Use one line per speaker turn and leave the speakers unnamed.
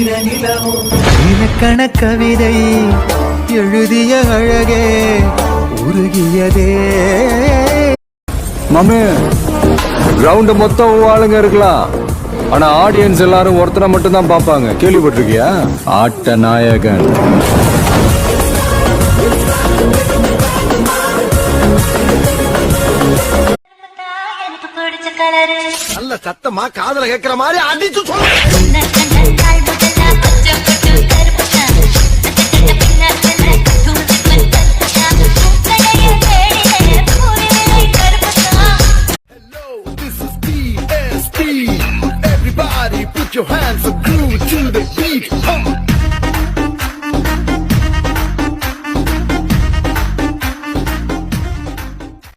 இலக்கண கவிதை எழுதிய அழகே உருகியதே.
மாமே, கிரவுண்ட் மொத்தம் ஆளுங்க இருக்கலாம், ஆனா ஆடியன்ஸ் எல்லாரும் ஒருத்தரை மட்டும் தான் பாப்பாங்க. கேள்விப்பட்டிருக்கியா? ஆட்ட நாயகன்.
நல்ல சத்தமா காதல கேட்கிற மாதிரி அடிச்சு சொல்ல